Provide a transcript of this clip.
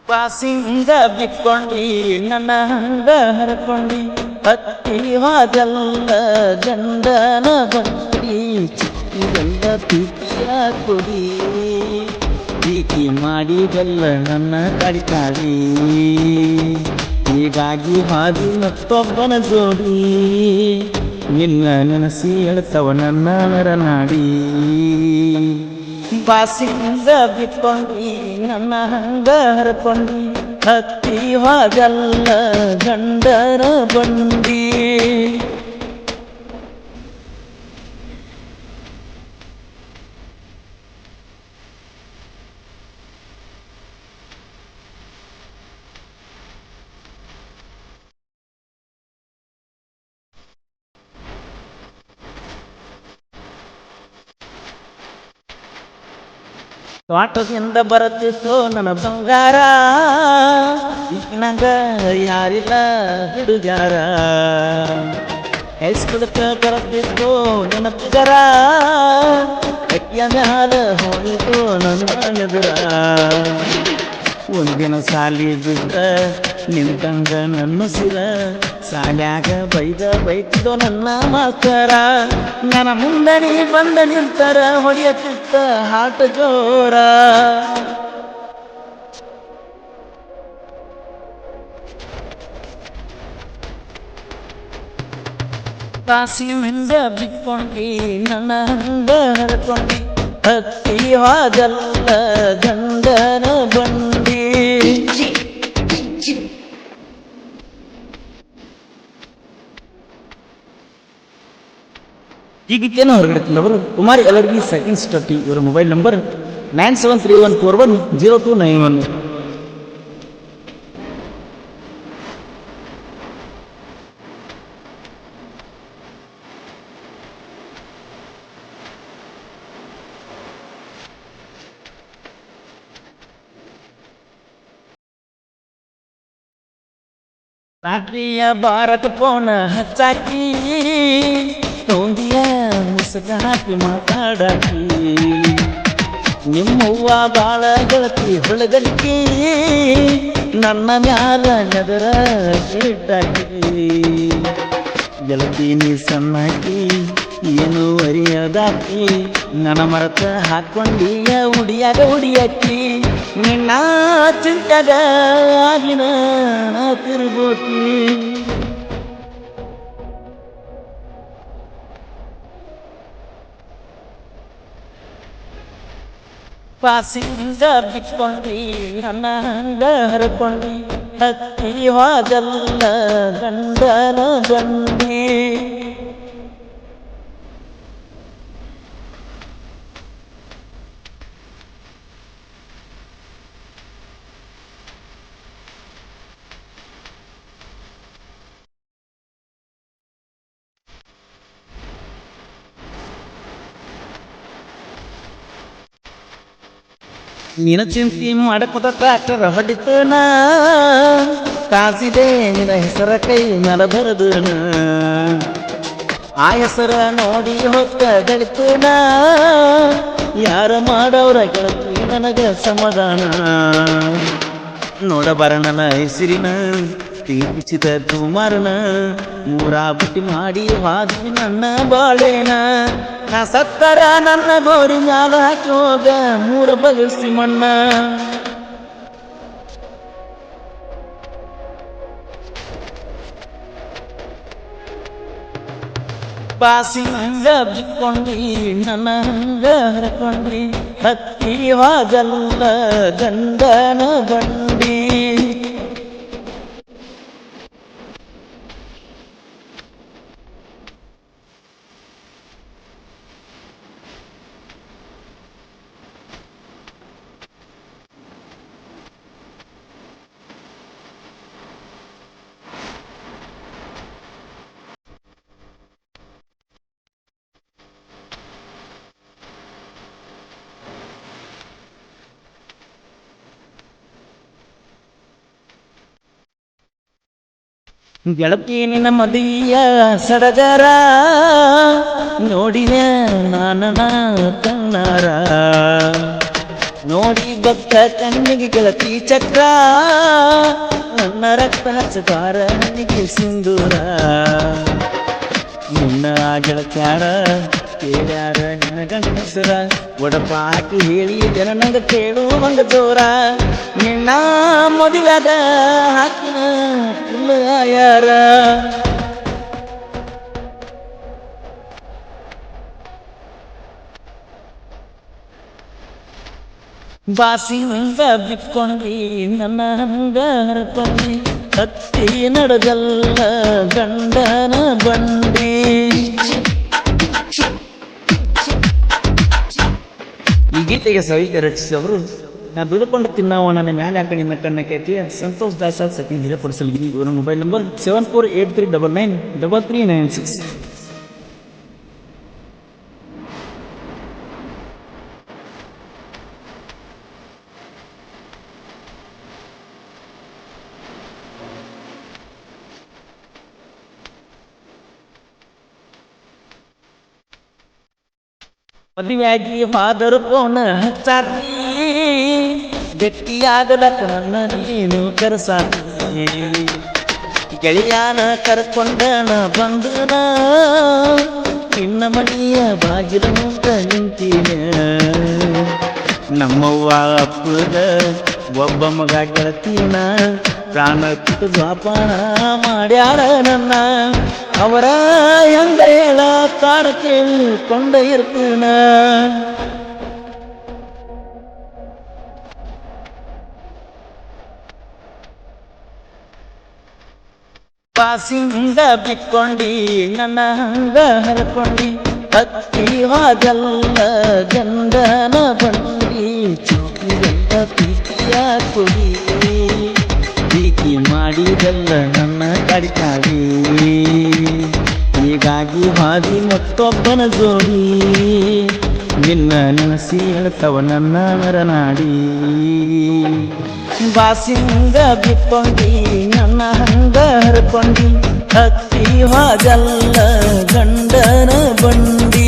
ಬಾಸಿಂಗ ಬಿಕ್ಕೊಂಡಿ ನನ್ನ ಹಂಗ ಹರಕೊಂಡಿ ಹತ್ತಿ ಹೋದಲ್ಲ ಗಂಡನ ಬಂಡಿ ಚಿಕ್ಕಿದೆಲ್ಲ ಪ್ರೀತಿಯ ಕೊಡಿ ಪ್ರೀತಿ ಮಾಡಿ ಬೆಲ್ಲ ನನ್ನ ಕಡಿತಾಳಿ ಹೀಗಾಗಿ ಹಾದಿ ಮತ್ತೊಬ್ಬನ ಜೋಡಿ ನಿನ್ನ ನೆನಸಿ ಹೇಳ್ತವ ನನ್ನ ನರನಾಡಿ ಬಾಸಿಂಗ ಬಿಕ್ಕೊಂಡಿ ನನ್ನ ಹಂಗ ಹರಕೊಂಡಿ ಹತ್ತಿ ಹೋದಲ್ಲ ಗಂಡನ ಬಂಡಿ ತೋಟದಿಂದ ಬರುತ್ತಿತ್ತು ನನ್ನ ಬಂಗಾರ ನಂಗ ಯಾರಿಲ್ಲ ಹುಡುಗಾರ ಹೈಸ್ಕೂಲಕ್ಕ ಬರುತ್ತಿತ್ತು ನನ್ನ ಪುಗರ ಅಕ್ಕಿಯ ಮ್ಯಾಲ ಹೋಗಿತ್ತು ನನ್ನ ಎದುರ ಒಂದಿನ ಸಾಲಿ ಬಿಟ್ಟ ನಿಂತಂಗ ನನ್ನ ಸಿರ ಸಾಲ್ಯಾಗ ಬೈತಿದ್ದೋ ನನ್ನ ಮಾಸ್ತರ ನನ್ನ ಮುಂದಣಿ ಬಂದ ನಿಂತರ ಹೊಡೆಯತ್ತಿತ್ತ ಹಾಟ ಜೋರ ಬಾಸಿಂದ ಬಿಕ್ಕೊಂಡಿ ನನ್ನ ಹಂಗ ಹರಕೊಂಡಿ ಹತ್ತಿ ಹೋದಲ್ಲ ಗಂಡನ ಬಂಡಿ ಈ ಗೀತೆಯನ್ನು ಹೊರಗಡೆ ತಂದವರು ಕುಮಾರಿ ಅಲರ್ಗಿ ಸೆಕೆಂಡ್ ಸ್ಟಡಿ. ಇವರ ಮೊಬೈಲ್ ನಂಬರ್ 9731410291. ರಾತ್ರಿಯ ಭಾರತ ಪೋನ ಹಚ್ಚಾಕಿ ತೊಂದಿಯ ಮುಸುಗ ಹಾಕಿ ಮಾತಾಡಾಕಿ ನಿಮ್ಮವ್ವ ಬಾಳ ಗೆಳತಿ ಹೊಳಗಲಿಕಿ ನನ್ನ ಮ್ಯಾಲ ನೆದರ ಇಟ್ಟಾಕಿ ಗೆಳತಿ ನೀ ಸಣ್ಣಾಕಿ ಏನು ಅರಿಯದಾಕಿ ನನ್ನ ಮರತ ಹಾಕೊಂಡಿಯ ಉಡಿಯಾಕಿ ನಿನ್ನ ಚಿಂತಾಗ ಆಗಿನ ತಿರುಗೋತಿ ಬಾಸಿಂದ ಬಿಕ್ಕೊಂಡಿ ನನ್ನ ಹಂಗ ಹರಕೊಂಡಿ ಹತ್ತಿ ಹೋದಲ್ಲ ಗಂಡನ ಬಂಡಿ ನಿನ್ನ ಚಿಂತಿ ಮಾಡಕೋತ ಟ್ರ್ಯಾಕ್ಟರ್ ಹೊಡಿತನ ಕಾಸಿದೆ ನಿನ್ನ ಹೆಸರ ಕೈ ಮೇಲೆ ಬರದನ ಆ ಹೆಸರ ನೋಡಿ ಹೊತ್ತ ಗಳಿತನ ಯಾರ ಮಾಡವ್ರ ಗೆಳತಿ ನನಗ ಸಮಾಧಾನ ನೋಡಬಾರನ ಹೆಸರಿನ ತೀರ್ಪಿಸಿದ ತುಮಾರನ ಮೂರಾ ಬುಟ್ಟಿ ಮಾಡಿ ಹಾದಿ ನನ್ನ ಬಾಳೇನ ನಾ ಸತ್ತರ ನನ್ನ ಗೋರಿ ಮ್ಯಾಲ ಹಾಕಿ ಹೋಗ ಮೂರ ಬಗಸಿ ಮಣ್ಣ ಬಾಸಿಂಗ ಬಿಕ್ಕೊಂಡಿ ನನ್ನ ಹಂಗ ಹರಕೊಂಡಿ ಹತ್ತಿ ಹೋದಲ್ಲ ಗಂಡನ ಬಂಡಿ ಗೆಳತಿ ನಿನ್ನ ಮದಿಯ ಸಡಗರ ನೋಡಿನ ನಾನನ ಕಣ್ಣಾರ ನೋಡಿ ಭಕ್ತ ಕಣ್ಣಿಗೆ ಗೆಳತಿ ಚಕ್ರ ನನ್ನ ರಕ್ತ ಹಚ್ಚಬಾರ ಹಣ್ಣಿಗೆ ಸಿಂಧೂರ ನಿನ್ನ ಗೆಳತ್ಯಾರ ಕೇಳ್ಯಾರ ನಿನ್ನ ಗಂಡಸರ ಒಡಪ ಹಾಕಿ ಹೇಳಿ ಜನ ನಂಗ ಕೇಳುವಂಗ ಜೋರ ನಿನ್ನ ಮದುವೆದ ಹಾಕಿನ ಯಾರ ಬಾಸಿನಿಂದ ಬಿಕ್ಕೊಂಡಿ ನನ್ನ ಹಂಗ ಹರಕೊಂಡಿ ಹತ್ತಿ ನಡೆದಲ್ಲ ಗಂಡನ ಬಂಡಿ ಈ ಗೀತೆಗೆ ಸಾಹಿತ್ಯ ರಚಿಸಿದವರು ನಾ ದುಡ್ಕೊಂಡು ತಿನ್ನವ ನನ್ನ ಮ್ಯಾಲೆ ಹಾಕಿ ನಿನ್ನ ಕಣ್ಣಕೈತಿ ಸಂತೋಷ್ ದಾಸ ಸತಿ ಹಿರಪಡಿಸಲು ಇವರ ಮೊಬೈಲ್ ನಂಬರ್ 7483993396. ಮದುವೆಯಾಗಿ ಫಾದರು ಫೋನ್ ಹಚ್ಚಾತಿ ಗಟ್ಟಿಯಾಗಲಕ್ಕ ನನ್ನ ನೀನು ಕರೆಸಾತಿ ಗೆಳೆಯಾನ ಕರ್ಕೊಂಡನ ಬಂದನ ನಿನ್ನ ಮನೆಯ ಬಾಗಿಲ ಮುಂದ ನಿಂತೀನ ನಮ್ಮವ್ವ ಅಪ್ಪದ ಒಬ್ಬ ಮಗ ಗೆಳತೀನ ಪ್ರಾಣ ಬಿಟ್ಟು ದ್ವಾಪಾನ ಮಾಡ್ಯಾರ ನನ್ನ ಅವರ ಹೆಂಗ ಹೇಳ ತಾರ ಕೇಳಿಕೊಂಡ ಇರ್ತೀನ ಬಾಸಿಂದ ಬಿಕ್ಕೊಂಡಿ ನನ್ನ ಹಂಗ ಹರಕೊಂಡಿ ಹತ್ತಿ ಹೋದಲ್ಲ ಗಂಡನ ಬಂಡಿ ಚೂಕಿಗೆಲ್ಲ ಪ್ರೀತಿಯ ಕೊಡಿ ಪ್ರೀತಿ ಮಾಡಿದಲ್ಲ ನನ್ನ ಕಡಿತಾವಿ ಹೀಗಾಗಿ ಹಾದಿ ಮತ್ತೊಬ್ಬನ ಜೋಡಿ ನಿನ್ನ ನೆನಸಿ ಹೇಳ್ತವ ನನ್ನ ನರನಾಡಿ ಬಾಸಿಂಗ ಬಿಕ್ಕೊಂಡಿ ನನ್ನ ಹಂಗ ಹರ್ಕೊಂಡಿ ಹತ್ತಿ ಹೋದಲ್ಲ ಗಂಡನ ಬಂಡಿ